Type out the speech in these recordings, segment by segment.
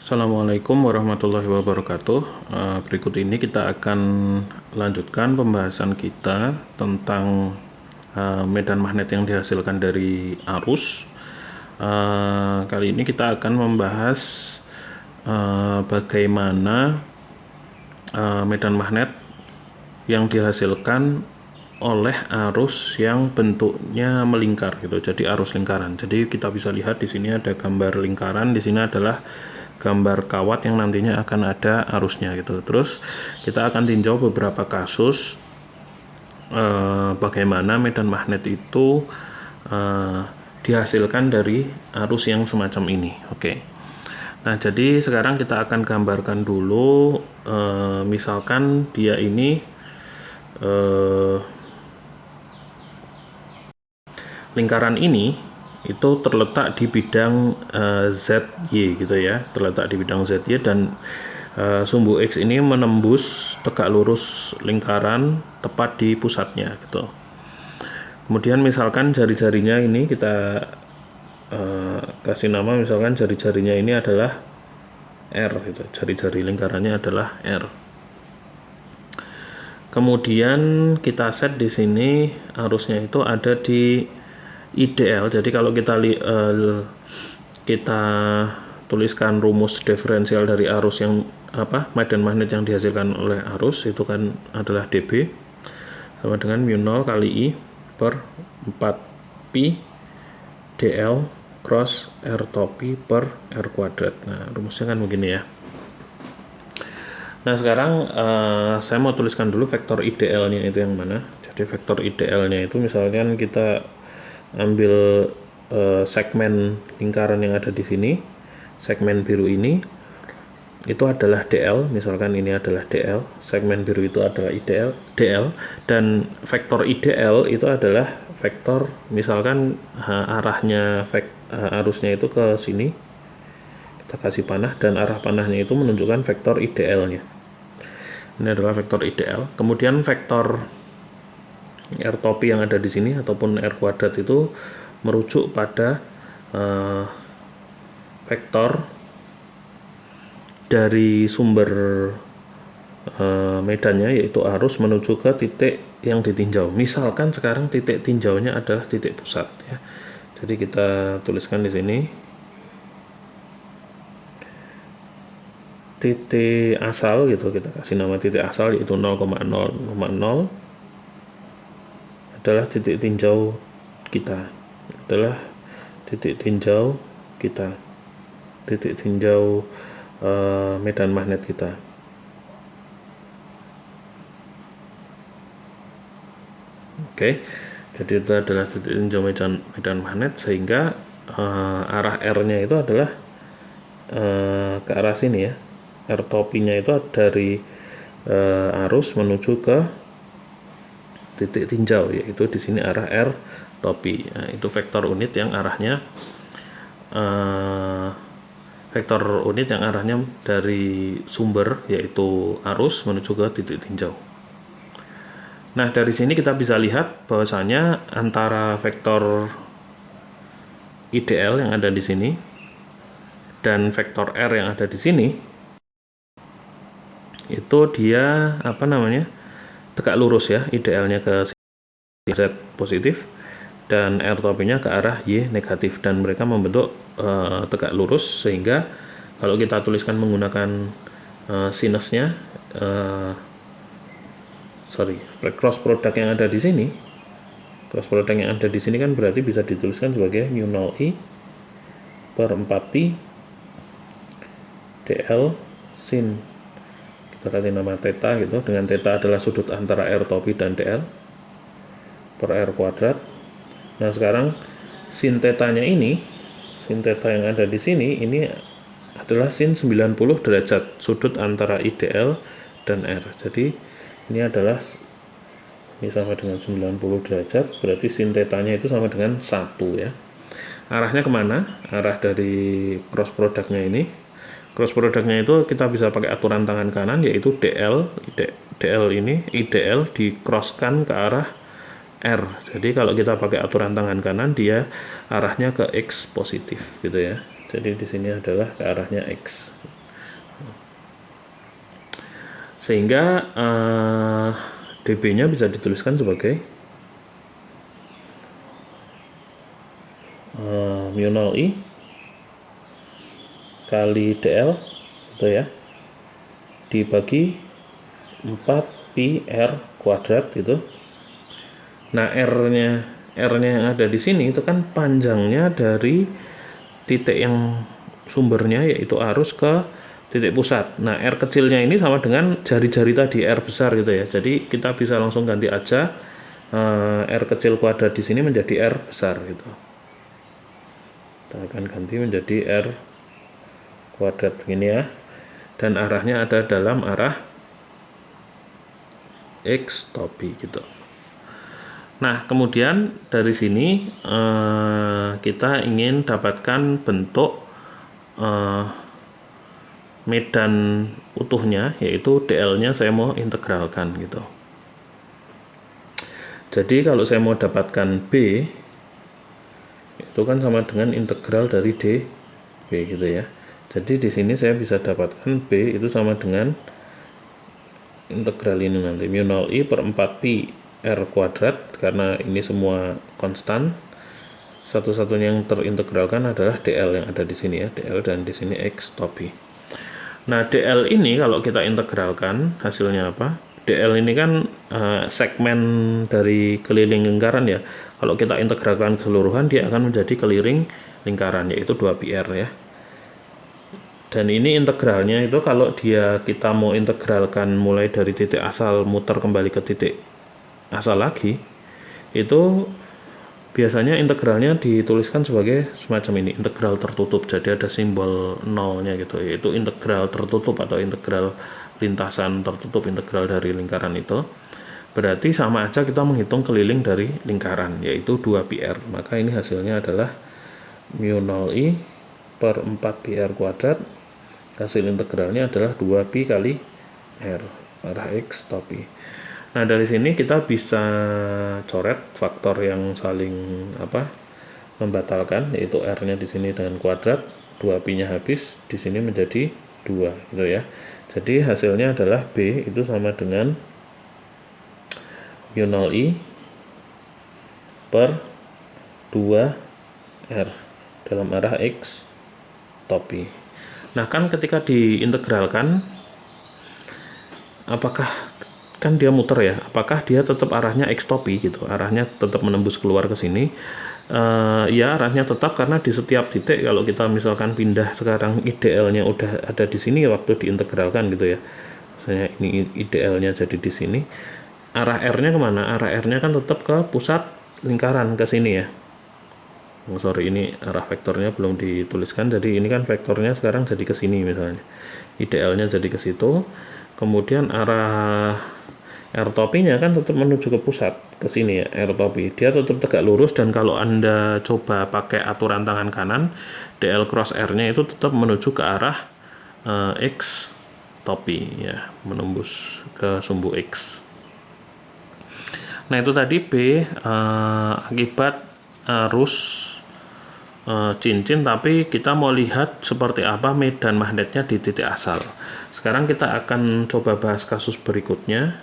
Assalamualaikum warahmatullahi wabarakatuh. Berikut ini kita akan lanjutkan pembahasan kita tentang medan magnet yang dihasilkan dari arus. Kali ini kita akan membahas bagaimana medan magnet yang dihasilkan oleh arus yang bentuknya melingkar gitu. Jadi arus lingkaran. Jadi kita bisa lihat di sini ada gambar lingkaran, di sini adalah gambar kawat yang nantinya akan ada arusnya gitu. Terus kita akan tinjau beberapa kasus bagaimana medan magnet itu dihasilkan dari arus yang semacam ini. Oke. Nah, jadi sekarang kita akan gambarkan dulu misalkan dia ini lingkaran ini itu terletak di bidang ZY gitu ya, terletak di bidang ZY dan sumbu X ini menembus tegak lurus lingkaran tepat di pusatnya gitu. Kemudian misalkan jari-jarinya ini kita kasih nama, misalkan jari-jarinya ini adalah R gitu, jari-jari lingkarannya adalah R. Kemudian kita set di sini arusnya itu ada di IDL. Jadi kalau kita tuliskan rumus diferensial dari arus yang medan magnet yang dihasilkan oleh arus itu kan adalah dB sama dengan mu0 kali I per 4 pi dl cross r topi per r kuadrat. Nah, rumusnya kan begini ya. Nah, sekarang saya mau tuliskan dulu vektor IDL-nya itu yang mana. Jadi vektor IDL-nya itu misalkan kita ambil segmen lingkaran yang ada di sini, segmen biru ini itu adalah DL, misalkan ini adalah DL, segmen biru itu adalah DL, dan vektor IDL itu adalah vektor, misalkan arahnya arusnya itu ke sini, kita kasih panah, dan arah panahnya itu menunjukkan vektor IDL-nya. Ini adalah vektor IDL. Kemudian vektor R topi yang ada di sini ataupun R kuadrat itu merujuk pada vektor dari sumber medannya, yaitu arus menuju ke titik yang ditinjau. Misalkan sekarang titik tinjaunya adalah titik pusat ya. Jadi kita tuliskan di sini titik asal gitu, kita kasih nama titik asal yaitu 0,0,0 adalah titik tinjau kita, titik tinjau medan magnet kita. Oke, jadi itu adalah titik tinjau medan magnet, sehingga arah R-nya itu adalah ke arah sini ya. R topinya itu dari arus menuju ke titik tinjau, yaitu di sini arah R topi. Nah, itu vektor unit yang arahnya dari sumber, yaitu arus menuju ke titik tinjau. Nah, dari sini kita bisa lihat bahwasanya antara vektor IDL yang ada di sini dan vektor R yang ada di sini itu dia tegak lurus ya, IDL-nya ke Z positif dan R topinya ke arah Y negatif, dan mereka membentuk tegak lurus, sehingga kalau kita tuliskan menggunakan sinusnya cross product yang ada di sini, kan berarti bisa dituliskan sebagai mu0 I per 4 pi dl sin, kita kasih nama theta gitu, dengan theta adalah sudut antara R topi dan DL per R kuadrat. Nah, sekarang sin tetanya ini, sin theta yang ada di sini ini adalah sin 90 derajat sudut antara IDL dan R. Jadi ini adalah sama dengan 90 derajat, berarti sin tetanya itu sama dengan 1 ya. Arahnya kemana? Arah dari cross productnya ini, cross productnya itu kita bisa pakai aturan tangan kanan, yaitu DL ini IDL di-crosskan ke arah R. Jadi kalau kita pakai aturan tangan kanan, dia arahnya ke X positif gitu ya. Jadi di sini adalah ke arahnya X. Sehingga dB-nya bisa dituliskan sebagai mu 0 I kali DL gitu ya, dibagi 4 pi R kuadrat gitu. Nah, R-nya yang ada di sini itu kan panjangnya dari titik yang sumbernya yaitu arus ke titik pusat. Nah, R kecilnya ini sama dengan jari-jari tadi, R besar gitu ya. Jadi kita bisa langsung ganti aja R kecil kuadrat di sini menjadi R besar gitu. Kita akan ganti menjadi R kuadrat begini ya. Dan arahnya ada dalam arah X topi gitu. Nah, kemudian dari sini kita ingin dapatkan bentuk medan utuhnya, yaitu DL-nya saya mau integralkan gitu. Jadi kalau saya mau dapatkan B, itu kan sama dengan integral dari dB gitu ya. Jadi di sini saya bisa dapatkan B itu sama dengan integral ini nanti mu 0 I per 4 pi R kuadrat, karena ini semua konstan. Satu-satunya yang terintegralkan adalah DL yang ada di sini ya, DL, dan di sini X topi. Nah, DL ini kalau kita integralkan hasilnya apa? DL ini kan segmen dari keliling lingkaran ya. Kalau kita integralkan keseluruhan, dia akan menjadi keliling lingkaran, yaitu 2 pi R ya. Dan ini integralnya itu kalau kita mau integralkan mulai dari titik asal muter kembali ke titik asal lagi, itu biasanya integralnya dituliskan sebagai semacam ini, integral tertutup. Jadi ada simbol nolnya gitu, yaitu integral tertutup atau integral lintasan tertutup, integral dari lingkaran itu. Berarti sama aja kita menghitung keliling dari lingkaran, yaitu 2 pi R. Maka ini hasilnya adalah mu 0 I per 4 pi R kuadrat. Hasil integralnya adalah 2 pi kali R arah X topi. Nah, dari sini kita bisa coret faktor yang saling membatalkan, yaitu R-nya di sini dengan kuadrat, 2 pi-nya habis, di sini menjadi 2 gitu ya. Jadi hasilnya adalah B itu sama dengan mu 0 I per 2 R dalam arah X topi. Nah, kan ketika diintegralkan, apakah kan dia muter ya, apakah dia tetap arahnya X topi gitu, arahnya tetap menembus keluar ke sini? Ya, arahnya tetap, karena di setiap titik kalau kita misalkan pindah sekarang IDL-nya udah ada di sini waktu diintegralkan gitu ya. Misalnya ini IDL-nya jadi di sini, arah R-nya kemana? Arah R-nya kan tetap ke pusat lingkaran, ke sini ya. Oh, sorry, ini arah vektornya belum dituliskan. Jadi ini kan vektornya sekarang jadi ke sini misalnya. IDL-nya jadi ke situ. Kemudian arah R topinya kan tetap menuju ke pusat, ke sini ya, R topi. Dia tetap tegak lurus, dan kalau Anda coba pakai aturan tangan kanan, DL cross R-nya itu tetap menuju ke arah X topi ya, menembus ke sumbu X. Nah, itu tadi B akibat arus cincin, tapi kita mau lihat seperti apa medan magnetnya di titik asal. Sekarang kita akan coba bahas kasus berikutnya.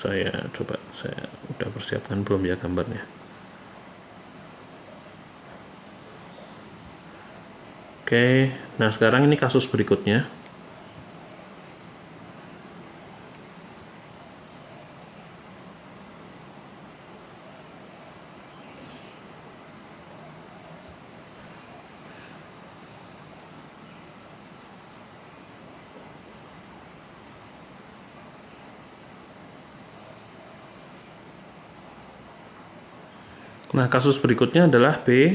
Saya udah persiapkan belum ya gambarnya? Oke, nah sekarang ini kasus berikutnya. Nah, kasus berikutnya adalah B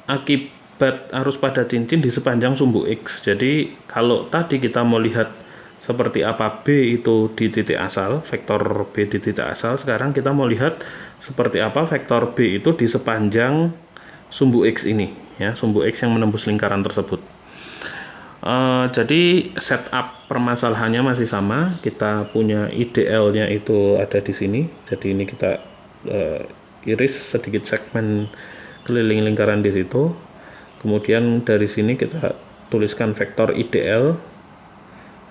akibat arus pada cincin di sepanjang sumbu X. Jadi kalau tadi kita mau lihat seperti apa B itu di titik asal, vektor B di titik asal, sekarang kita mau lihat seperti apa vektor B itu di sepanjang sumbu X ini ya, sumbu X yang menembus lingkaran tersebut. Jadi setup permasalahannya masih sama. Kita punya IDL-nya itu ada di sini. Jadi ini kita iris sedikit segmen keliling lingkaran di situ. Kemudian dari sini kita tuliskan vektor IDL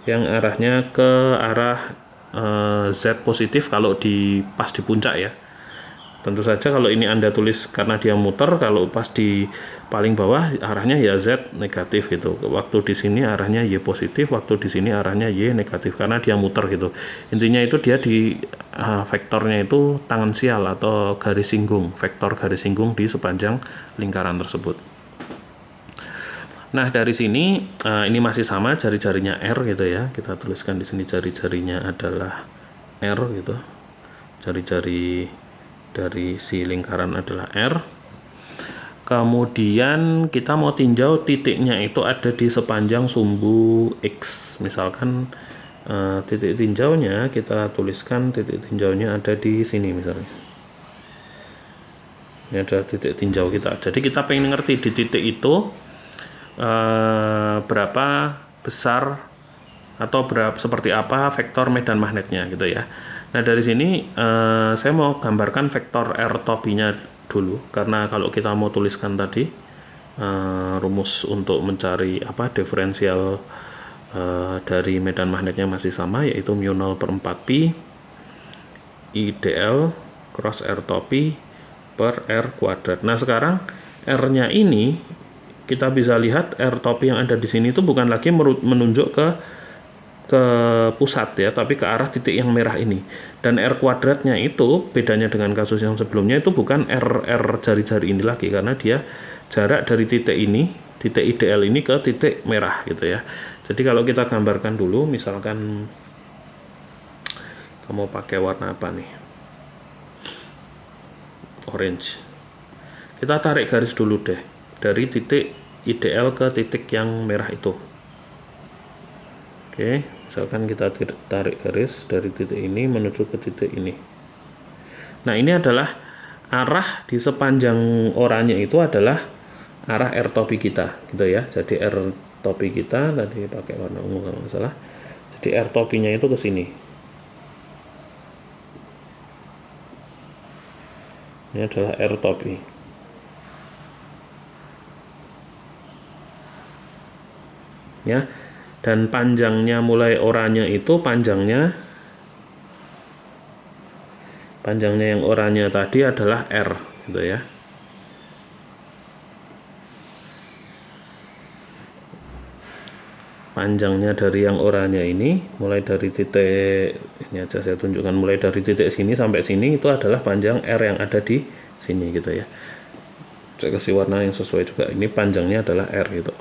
yang arahnya ke arah Z positif kalau pas di puncak ya. Tentu saja kalau ini Anda tulis karena dia muter, kalau pas di paling bawah arahnya ya Z negatif gitu. Waktu di sini arahnya Y positif, waktu di sini arahnya Y negatif karena dia muter gitu. Intinya itu dia di vektornya itu tangensial atau garis singgung, vektor garis singgung di sepanjang lingkaran tersebut. Nah, dari sini ini masih sama jari-jarinya R gitu ya. Kita tuliskan di sini jari-jarinya adalah R gitu. Jari-jari dari si lingkaran adalah R. Kemudian kita mau tinjau titiknya itu ada di sepanjang sumbu X. Misalkan titik tinjaunya kita tuliskan titik tinjaunya ada di sini misalnya. Ini adalah titik tinjau kita. Jadi kita pengen ngerti di titik itu berapa besar atau seperti apa vektor medan magnetnya gitu ya. Nah dari sini saya mau gambarkan vektor R topinya dulu, karena kalau kita mau tuliskan tadi rumus untuk mencari diferensial dari medan magnetnya masih sama, yaitu mu0 per 4pi IDL cross R topi per R kuadrat. Nah sekarang R-nya ini kita bisa lihat R topi yang ada di sini itu bukan lagi menunjuk ke pusat ya, tapi ke arah titik yang merah ini. Dan R kuadratnya itu bedanya dengan kasus yang sebelumnya, itu bukan R jari-jari ini lagi, karena dia jarak dari titik ini, titik ideal ini ke titik merah gitu ya. Jadi kalau kita gambarkan dulu, misalkan kamu pakai warna apa nih, orange. Kita tarik garis dulu deh dari titik ideal ke titik yang merah itu. Oke, misalkan kita tarik garis dari titik ini menuju ke titik ini. Nah ini adalah arah di sepanjang oranye itu adalah arah R topi kita gitu ya. Jadi R topi kita tadi pakai warna ungu kalau nggak salah. Jadi R topinya itu ke sini. Ini adalah R topi. Ya. Dan panjangnya mulai oranye itu panjangnya yang oranye tadi adalah R gitu ya. Panjangnya dari yang oranye ini mulai dari titik ini aja saya tunjukkan, mulai dari titik sini sampai sini itu adalah panjang R yang ada di sini gitu ya. Saya kasih warna yang sesuai juga, ini panjangnya adalah R gitu.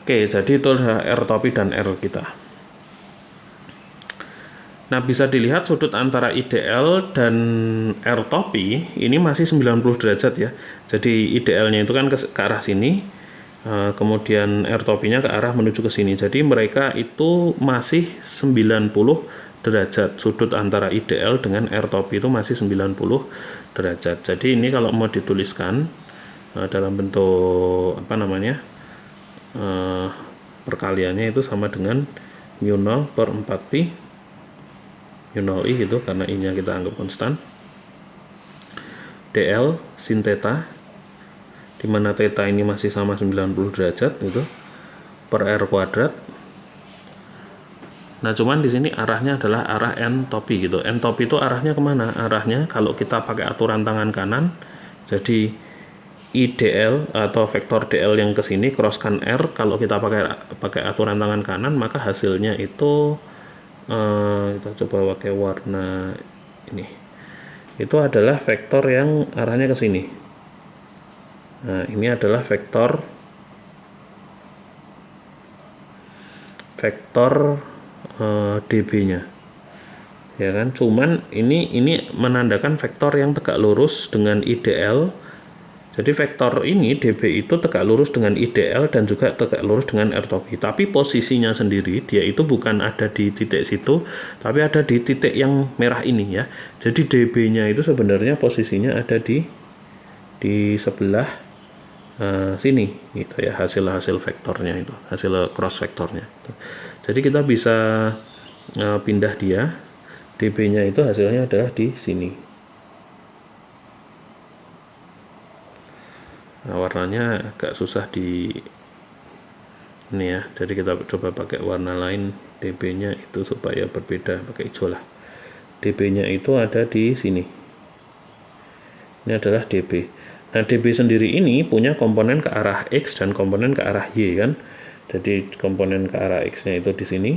Oke, jadi itu adalah R topi dan R kita. Nah, bisa dilihat sudut antara IDL dan R topi ini masih 90 derajat ya. Jadi idealnya itu kan ke arah sini, kemudian R topinya ke arah menuju ke sini. Jadi mereka itu masih 90 derajat. Sudut antara IDL dengan R topi itu masih 90 derajat. Jadi ini kalau mau dituliskan dalam bentuk perkaliannya itu sama dengan mu0 per 4pi mu0i gitu, karena i nya kita anggap konstan, dl sin theta, dimana theta ini masih sama 90 derajat gitu, per R kuadrat. Nah cuman di sini arahnya adalah arah N topi gitu. N topi itu arahnya kemana? Arahnya kalau kita pakai aturan tangan kanan, jadi IDL atau vektor DL yang ke sini crosskan R, kalau kita pakai aturan tangan kanan maka hasilnya itu kita coba pakai warna ini. Itu adalah vektor yang arahnya ke sini. Nah, ini adalah vektor dB-nya. Ya kan? Cuman ini menandakan vektor yang tegak lurus dengan IDL. Jadi vektor ini dB itu tegak lurus dengan IDL dan juga tegak lurus dengan R topi. Tapi posisinya sendiri dia itu bukan ada di titik situ, tapi ada di titik yang merah ini ya. Jadi dB-nya itu sebenarnya posisinya ada di sebelah sini gitu ya, hasil vektornya itu, hasil cross vektornya. Jadi kita bisa pindah dia, dB-nya itu hasilnya adalah di sini. Nah, warnanya agak susah Ini ya, jadi kita coba pakai warna lain dB-nya itu supaya berbeda, pakai hijau lah. dB-nya itu ada di sini. Ini adalah dB. Nah, dB sendiri ini punya komponen ke arah X dan komponen ke arah Y kan. Jadi komponen ke arah X-nya itu di sini.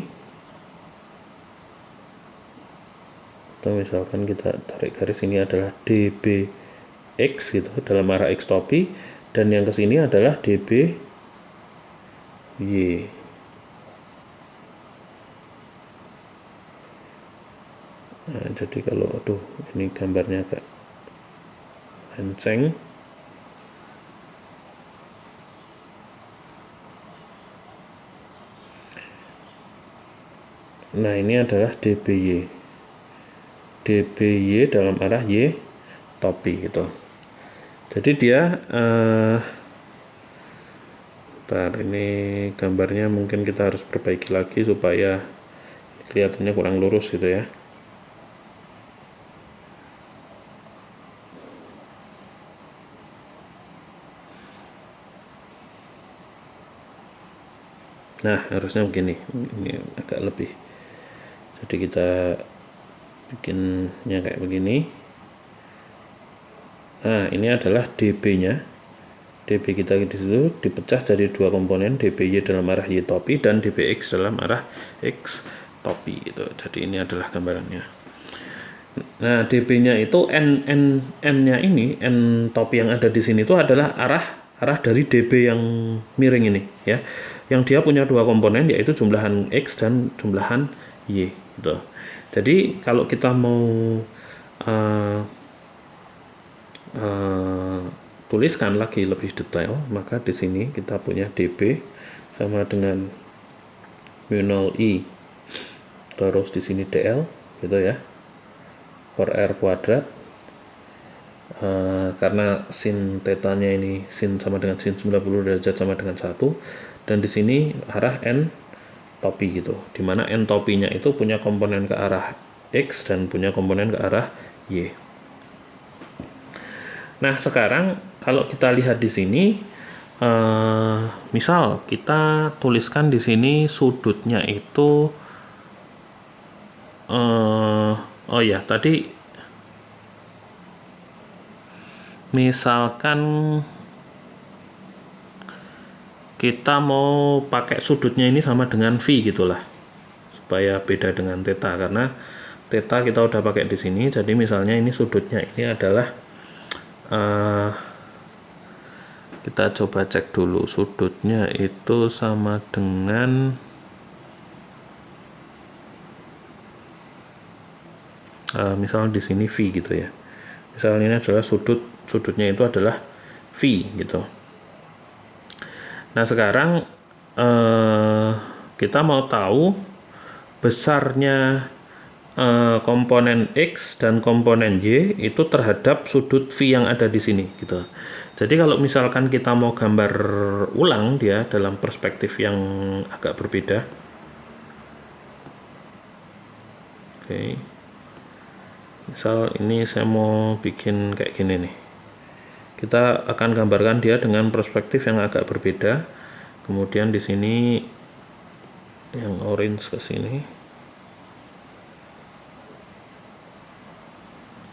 Atau misalkan kita tarik garis, ini adalah dBx gitu dalam arah X topi, dan yang ke sini adalah dBy. Nah, jadi kalau aduh ini gambarnya agak enceng. Nah, ini adalah dBy. dBy dalam arah Y topi gitu. Jadi dia bentar, ini gambarnya mungkin kita harus perbaiki lagi supaya kelihatannya kurang lurus gitu ya. Nah, harusnya begini. Ini agak lebih. Jadi kita bikinnya kayak begini. Nah, ini adalah dB-nya. dB kita di situ dipecah dari dua komponen, dBy dalam arah Y topi dan dBx dalam arah X topi gitu. Jadi ini adalah gambarannya. Nah, dB-nya itu n-nya ini, n topi yang ada di sini itu adalah arah dari dB yang miring ini ya. Yang dia punya dua komponen, yaitu jumlahan X dan jumlahan Y gitu. Jadi kalau kita mau tuliskan lagi lebih detail, maka di sini kita punya dB sama dengan mu 0 I, terus di sini dl gitu ya, per r kuadrat. Karena sin tetanya ini sin sama dengan sin 90 derajat sama dengan 1, dan di sini arah n topi gitu, dimana n topinya itu punya komponen ke arah X dan punya komponen ke arah Y. Nah, sekarang kalau kita lihat di sini, misal kita tuliskan di sini sudutnya itu, oh ya, tadi misalkan kita mau pakai sudutnya ini sama dengan V gitulah, supaya beda dengan theta, karena theta kita udah pakai di sini. Jadi misalnya ini sudutnya ini adalah kita coba cek dulu, sudutnya itu sama dengan misal di sini V gitu ya. Misalnya ini adalah sudutnya itu adalah V gitu. Nah, sekarang kita mau tahu besarnya komponen X dan komponen Y itu terhadap sudut V yang ada di sini gitu. Jadi kalau misalkan kita mau gambar ulang dia dalam perspektif yang agak berbeda. Oke. Misal ini saya mau bikin kayak gini nih. Kita akan gambarkan dia dengan perspektif yang agak berbeda. Kemudian di sini yang orange ke sini.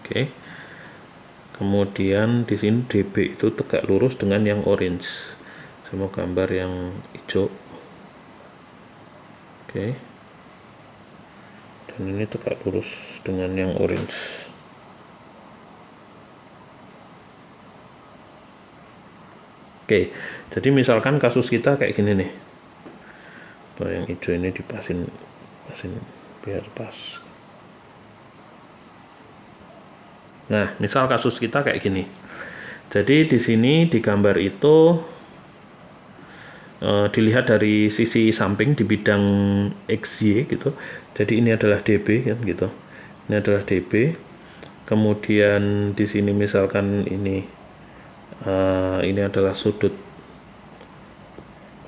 Oke. Kemudian di sini dB itu tegak lurus dengan yang orange. Saya mau gambar yang hijau. Oke. Dan ini tegak lurus dengan yang orange. Oke, jadi misalkan kasus kita kayak gini nih. Tuh, yang hijau ini dipasin biar pas. Nah, misal kasus kita kayak gini. Jadi di sini di gambar itu dilihat dari sisi samping di bidang XY gitu. Jadi ini adalah dB kan gitu. Ini adalah dB. Kemudian di sini misalkan ini adalah sudut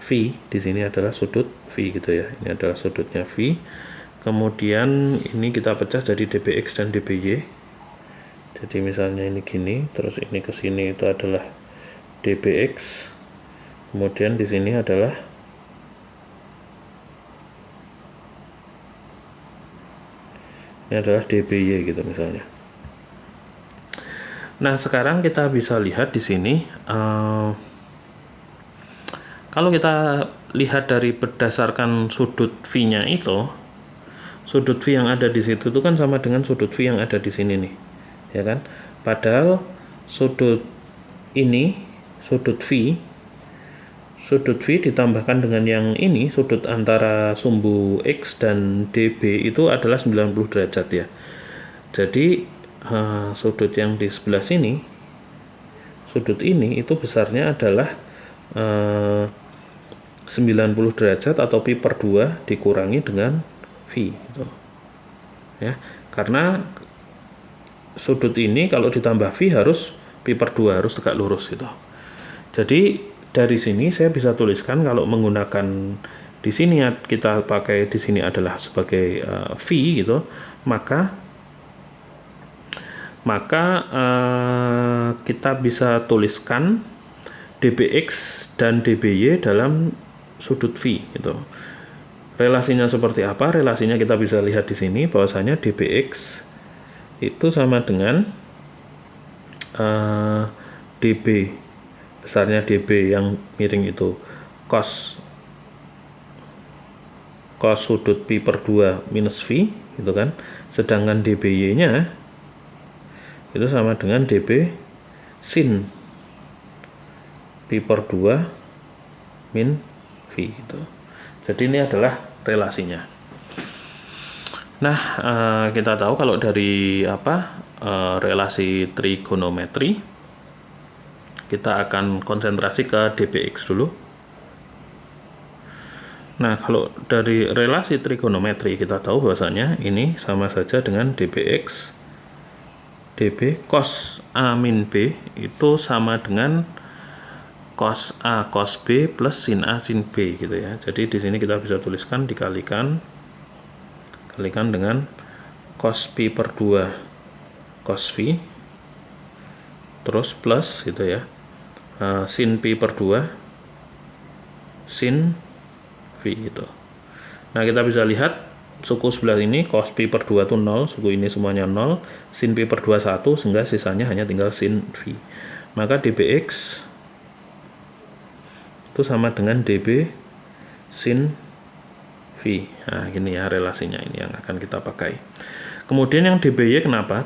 V, di sini adalah sudut V gitu ya. Ini adalah sudutnya V. Kemudian ini kita pecah jadi dBx dan dBy. Jadi misalnya ini gini, terus ini ke sini itu adalah dBx. Kemudian di sini adalah Ini adalah DBY gitu misalnya. Nah, sekarang kita bisa lihat di sini, kalau kita lihat dari berdasarkan sudut V-nya itu, sudut V yang ada di situ itu kan sama dengan sudut V yang ada di sini nih, ya kan? Padahal sudut ini, sudut V ditambahkan dengan yang ini, sudut antara sumbu X dan DB itu adalah 90 derajat ya. Jadi sudut yang di sebelah sini, sudut ini itu besarnya adalah 90 derajat atau pi per 2 dikurangi dengan V gitu. Ya, karena sudut ini kalau ditambah V harus pi per 2, harus tegak lurus gitu. Jadi dari sini saya bisa tuliskan kalau menggunakan di sini kita pakai di sini adalah sebagai V gitu, maka kita bisa tuliskan dbx dan dby dalam sudut V gitu. Relasinya seperti apa? Relasinya kita bisa lihat di sini bahwasanya dbx itu sama dengan db, besarnya db yang miring itu cos sudut pi per 2 minus V gitu kan. Sedangkan dby nya itu sama dengan db sin pi per 2 min V gitu. Jadi ini adalah relasinya. Nah, kita tahu kalau dari relasi trigonometri, kita akan konsentrasi ke dbx dulu. Nah, kalau dari relasi trigonometri kita tahu bahwasanya ini sama saja dengan dbx db cos A min B itu sama dengan cos A cos B plus sin A sin B gitu ya. Jadi di sini kita bisa tuliskan dikalikan dengan cos pi per 2 cos V terus plus gitu ya, sin pi per 2 sin V gitu. Nah, kita bisa lihat suku sebelah ini cos pi per 2 itu 0, suku ini semuanya 0, sin pi per 2 1, sehingga sisanya hanya tinggal sin V. Maka dbx itu sama dengan db sin V. Nah, gini ya relasinya, ini yang akan kita pakai. Kemudian yang dby kenapa?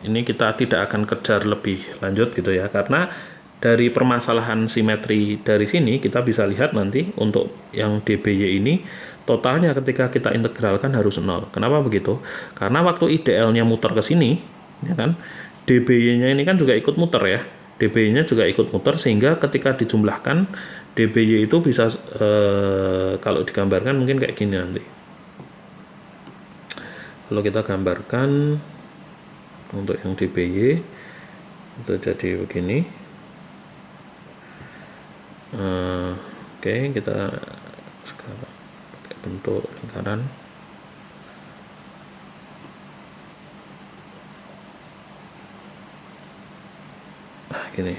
Ini kita tidak akan kejar lebih lanjut gitu ya, karena dari permasalahan simetri dari sini kita bisa lihat nanti untuk yang dby ini totalnya ketika kita integralkan harus 0. Kenapa begitu? Karena waktu IDL-nya muter ke sini, ya kan, dby-nya ini kan juga ikut muter ya. dby-nya juga ikut muter, sehingga ketika dijumlahkan dby itu bisa kalau digambarkan mungkin kayak gini nanti. Kalau kita gambarkan untuk yang dby itu jadi begini. Oke, kita sekarang pakai bentuk lingkaran. Gini.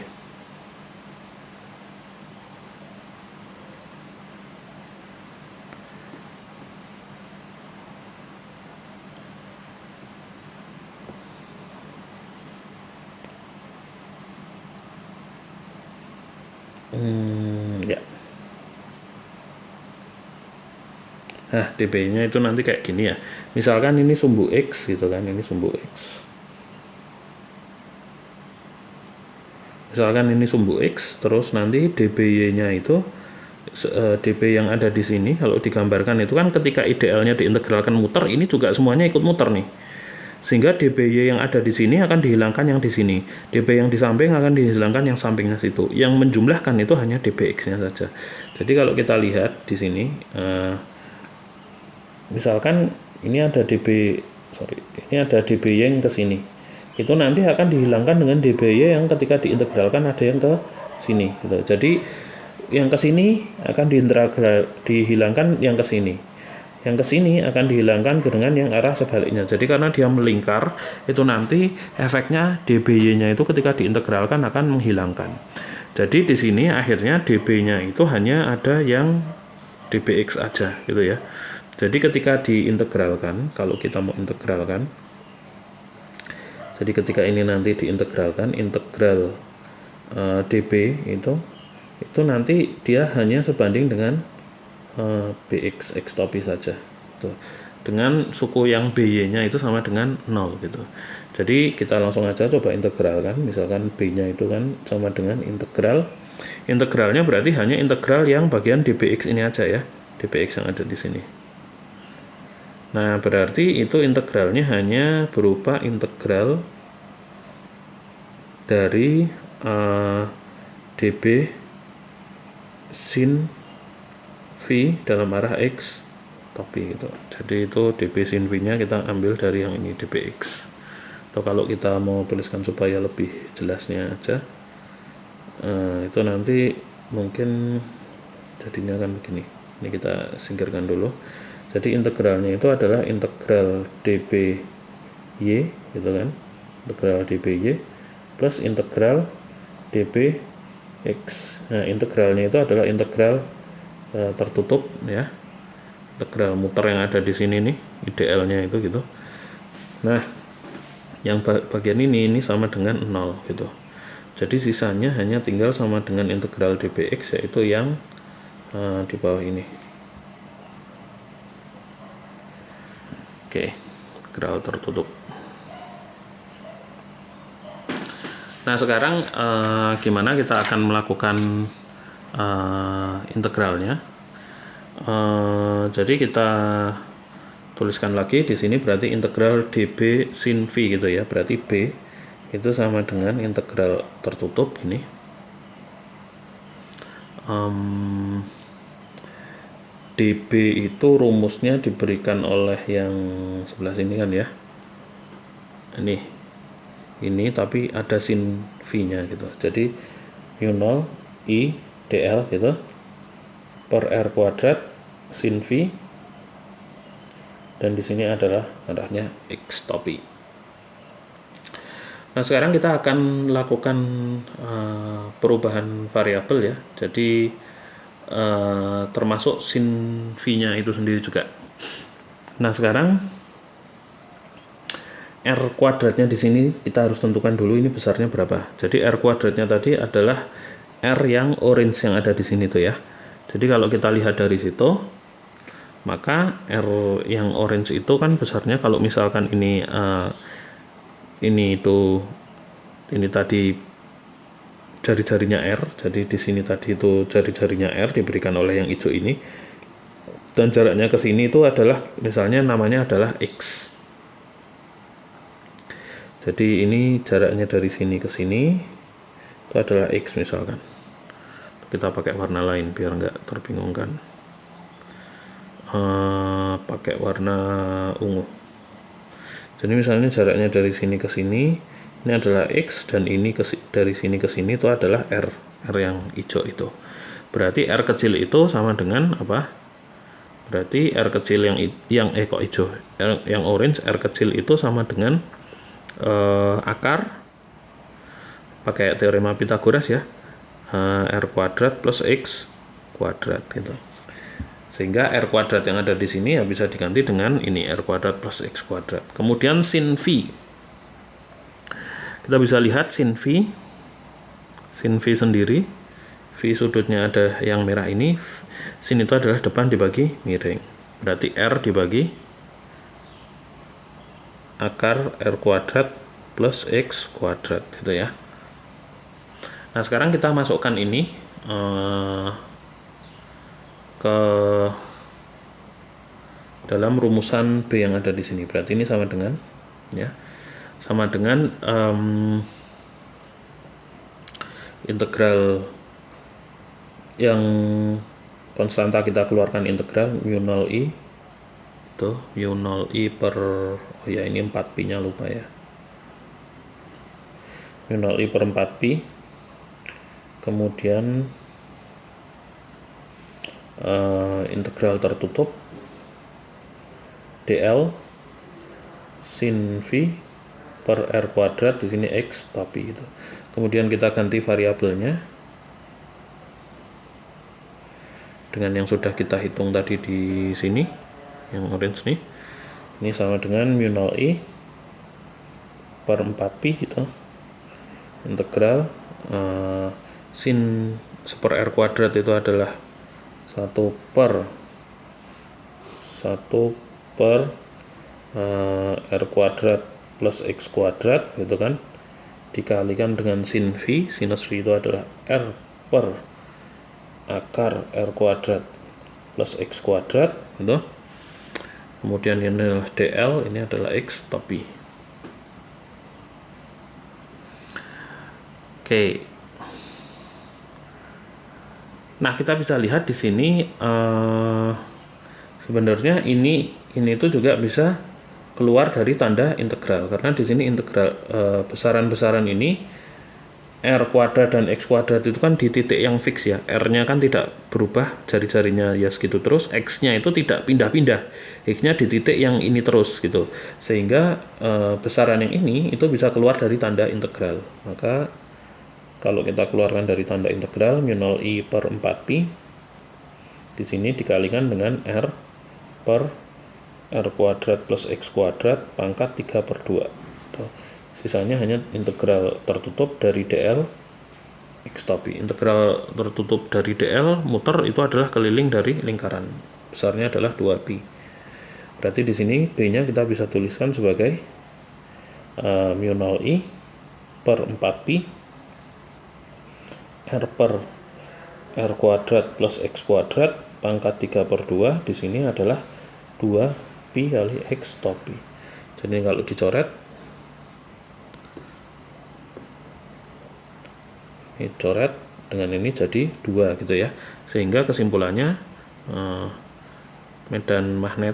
Ya. Nah, db-nya itu nanti kayak gini ya. Misalkan ini sumbu X gitu kan, ini sumbu X. Misalkan ini sumbu X, terus nanti dby-nya itu db yang ada di sini kalau digambarkan itu kan ketika IDL-nya diintegralkan muter, ini juga semuanya ikut muter nih. Sehingga dby yang ada di sini akan dihilangkan yang di sini. db yang di samping akan dihilangkan yang sampingnya situ. Yang menjumlahkan itu hanya dbx-nya saja. Jadi kalau kita lihat di sini, misalkan ini ada dby yang ke sini, itu nanti akan dihilangkan dengan dby yang ketika diintegralkan ada yang ke sini gitu. Jadi yang ke sini akan dihilangkan yang ke sini, yang ke sini akan dihilangkan dengan yang arah sebaliknya. Jadi karena dia melingkar, itu nanti efeknya dby-nya itu ketika diintegralkan akan menghilangkan. Jadi di sini akhirnya db-nya itu hanya ada yang dbx aja gitu ya. Jadi ketika diintegralkan, kalau kita mau integralkan, jadi ketika ini nanti diintegralkan, integral dB itu nanti dia hanya sebanding dengan bx x topi saja. Tuh. Dengan suku yang by-nya itu sama dengan 0 gitu. Jadi kita langsung aja coba integralkan, misalkan b-nya itu kan sama dengan integralnya berarti hanya integral yang bagian dbx ini aja ya, dbx yang ada di sini. Nah, berarti itu integralnya hanya berupa integral dari db sin v dalam arah x topi gitu. Jadi itu db sin v nya kita ambil dari yang ini dbx. Atau kalau kita mau tuliskan supaya lebih jelasnya aja, itu nanti mungkin jadinya kan begini. Ini kita singkirkan dulu. Jadi integralnya itu adalah integral dby gitu kan, integral dby plus integral dbx. Nah, integralnya itu adalah integral tertutup ya, integral muter yang ada di sini nih, IDL-nya itu gitu. Nah, yang bagian ini sama dengan 0 gitu. Jadi sisanya hanya tinggal sama dengan integral dbx, yaitu yang di bawah ini. Oke, integral tertutup. Nah, sekarang gimana kita akan melakukan integralnya? Jadi kita tuliskan lagi di sini, berarti integral db sin v gitu ya. Berarti b itu sama dengan integral tertutup ini. db itu rumusnya diberikan oleh yang sebelah sini kan ya. Ini tapi ada sin v-nya gitu. Jadi mu0 i dl gitu per r kuadrat sin v, dan di sini adalah arahnya x topi. Nah, sekarang kita akan lakukan perubahan variabel ya. Jadi termasuk sin v-nya itu sendiri juga. Nah, sekarang r kuadratnya di sini kita harus tentukan dulu ini besarnya berapa. Jadi r kuadratnya tadi adalah r yang orange yang ada di sini tuh ya. Jadi kalau kita lihat dari situ, maka r yang orange itu kan besarnya, kalau misalkan ini tadi jari-jarinya r, jadi di sini tadi itu jari-jarinya r diberikan oleh yang hijau ini, dan jaraknya ke sini itu adalah misalnya namanya adalah x. Jadi ini jaraknya dari sini ke sini itu adalah x misalkan. Kita pakai warna lain biar nggak terbingungkan. Pakai warna ungu. Jadi misalnya jaraknya dari sini ke sini ini adalah x, dan ini dari sini ke sini itu adalah r yang hijau itu. Berarti r kecil itu sama dengan apa? Berarti r kecil yang kok hijau? Yang orange, r kecil itu sama dengan akar, pakai teorema Pythagoras ya, r kuadrat plus x kuadrat gitu. Sehingga r kuadrat yang ada di sini ya bisa diganti dengan ini r kuadrat plus x kuadrat. Kemudian sin v, kita bisa lihat sin v sendiri, v sudutnya ada yang merah ini, sin itu adalah depan dibagi miring, berarti r dibagi akar r kuadrat plus x kuadrat gitu ya. Nah, sekarang kita masukkan ini ke dalam rumusan b yang ada di sini. Berarti ini sama dengan ya, sama dengan integral yang konstanta kita keluarkan, integral mu0 i itu mu0 i per, oh ya ini 4pi nya lupa ya, mu0 i per 4pi, kemudian integral tertutup dl sin v per r kuadrat, di sini x topi itu. Kemudian kita ganti variabelnya dengan yang sudah kita hitung tadi di sini. yang orange nih. Ini sama dengan mu 0 I per 4pi gitu. Integral sin per R kuadrat itu adalah 1 per R kuadrat plus X kuadrat gitu kan, dikalikan dengan sin V. Sinus V itu adalah R per akar R kuadrat plus X kuadrat gitu. Kemudian ini adalah DL, ini adalah X topi. Oke. Nah, kita bisa lihat di sini sebenarnya ini itu juga bisa keluar dari tanda integral, karena di sini integral besaran-besaran ini R kuadrat dan X kuadrat itu kan di titik yang fix ya, R-nya kan tidak berubah, jari-jarinya ya segitu terus, X-nya itu tidak pindah-pindah, X-nya di titik yang ini terus gitu, sehingga besaran yang ini itu bisa keluar dari tanda integral. Maka kalau kita keluarkan dari tanda integral, mu 0 I per 4pi di sini dikalikan dengan R per R kuadrat plus X kuadrat pangkat 3 per 2. Sisanya hanya integral tertutup dari DL X topi. Integral tertutup dari DL muter itu adalah keliling dari lingkaran. Besarnya adalah 2pi. Berarti di sini B-nya kita bisa tuliskan sebagai mu 0 I per 4pi R per R kuadrat plus X kuadrat pangkat 3 per 2. Di sini adalah 2pi kali X topi. Jadi kalau dicoret, ini coret dengan ini jadi 2 gitu ya, sehingga kesimpulannya medan magnet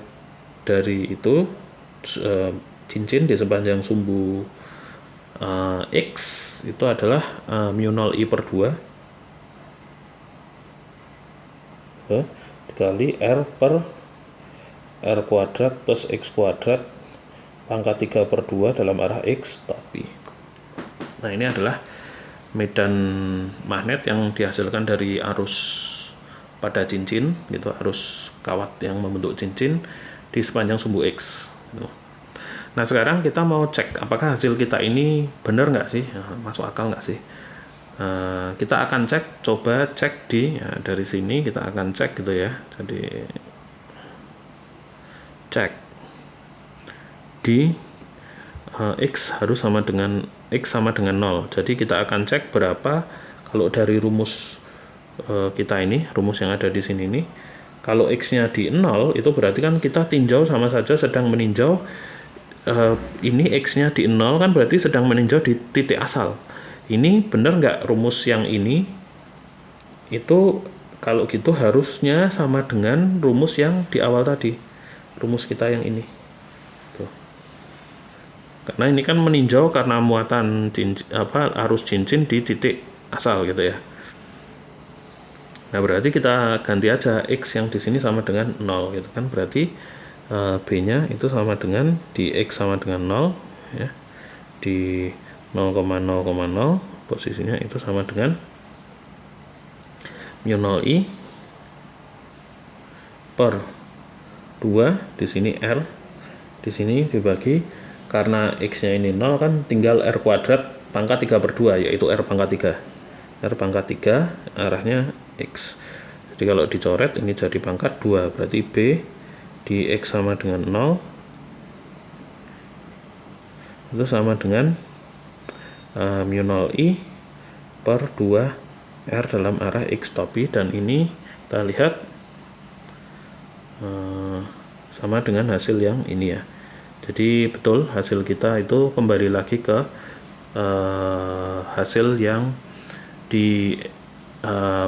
dari itu cincin di sepanjang sumbu X itu adalah mu 0 I per 2 dikali R per R kuadrat plus X kuadrat pangkat 3 per 2 dalam arah X topi. Nah, ini adalah medan magnet yang dihasilkan dari arus pada cincin gitu, arus kawat yang membentuk cincin di sepanjang sumbu X gitu. Nah, sekarang kita mau cek apakah hasil kita ini benar nggak sih, masuk akal nggak sih. Kita akan cek, coba cek di ya, dari sini kita akan cek gitu ya. Jadi cek di X harus sama dengan X sama dengan 0. Jadi kita akan cek berapa kalau dari rumus kita ini, rumus yang ada di sini ini, kalau X-nya di 0 itu berarti kan kita tinjau sama saja sedang meninjau ini X-nya di 0 kan berarti sedang meninjau di titik asal. Ini benar nggak rumus yang ini? Itu kalau gitu harusnya sama dengan rumus yang di awal tadi, rumus kita yang ini. Karena ini kan meninjau karena muatan arus cincin di titik asal gitu ya. Nah, berarti kita ganti aja X yang di sini sama dengan 0 gitu kan. Berarti B-nya itu sama dengan di X sama dengan 0 ya. Di 0,0,0 posisinya itu sama dengan mu 0 I per 2, di sini R, di sini dibagi, karena X-nya ini 0 kan tinggal R kuadrat pangkat 3 per 2, yaitu R pangkat 3. R pangkat 3 arahnya X. Jadi kalau dicoret ini jadi pangkat 2, berarti B di X sama dengan 0 itu sama dengan mu 0 I per 2 R dalam arah X topi, dan ini kita lihat sama dengan hasil yang ini ya. Jadi betul hasil kita itu kembali lagi ke hasil yang di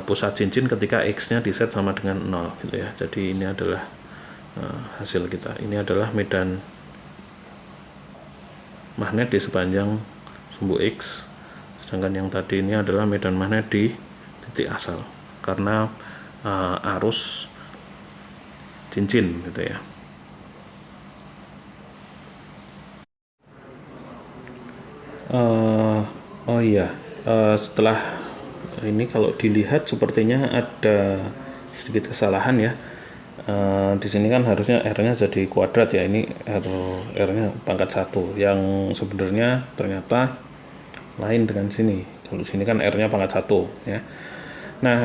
pusat cincin ketika X-nya diset sama dengan 0 gitu ya. Jadi ini adalah hasil kita. Ini adalah medan magnet di sepanjang sumbu X, sedangkan yang tadi ini adalah medan magnet di titik asal karena arus cincin gitu ya. Oh iya, setelah ini kalau dilihat sepertinya ada sedikit kesalahan ya. Di sini kan harusnya R-nya jadi kuadrat ya, ini R-nya pangkat 1 yang sebenarnya ternyata lain dengan sini. Kalau sini kan R-nya pangkat 1 ya. Nah,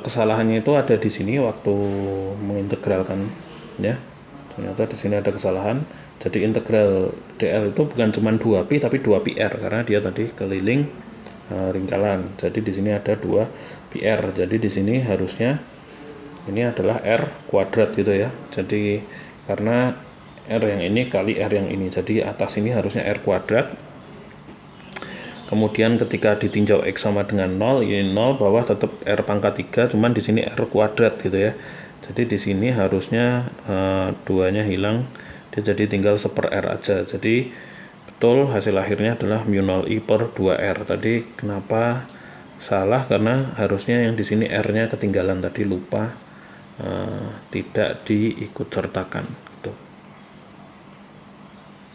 kesalahannya itu ada di sini waktu mengintegralkan ya. Ternyata di sini ada kesalahan. Jadi integral dr itu bukan cuma 2pi tapi 2πr karena dia tadi keliling lingkaran. Jadi di sini ada 2πr. Jadi di sini harusnya ini adalah R kuadrat gitu ya. Jadi karena R yang ini kali R yang ini, jadi atas ini harusnya R kuadrat. Kemudian ketika ditinjau X sama dengan 0, ini 0, bawah tetap R pangkat 3, cuman di sini R kuadrat gitu ya. Jadi di sini harusnya 2-nya hilang, dia jadi tinggal 1/R aja. Jadi betul hasil akhirnya adalah mu0i per 2R. Tadi kenapa salah? Karena harusnya yang di sini R-nya ketinggalan tadi, lupa tidak diikut sertakan gitu.